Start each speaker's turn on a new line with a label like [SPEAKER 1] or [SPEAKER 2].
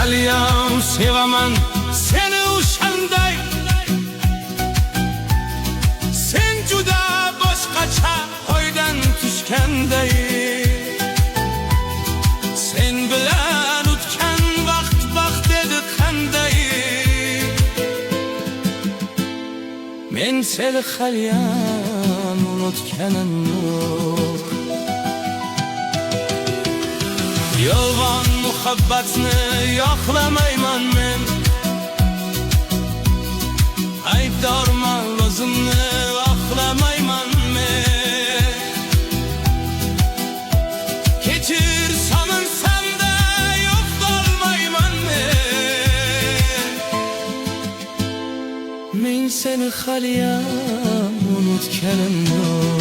[SPEAKER 1] haliyam sevaman seni o'shanday. Sen juda boshqacha hoydan tushganday. Sen bilan o'tgan vaqt edi qanday. Men seni haliyam unutganim yo'q. Yolg'on muhabbatni yoqlamayman men. Aybdorman, o'zimni oqlamayman men. Kechir so'ninsam-da yo'qolmayman men. Men seni haliyam unutganim yo'q.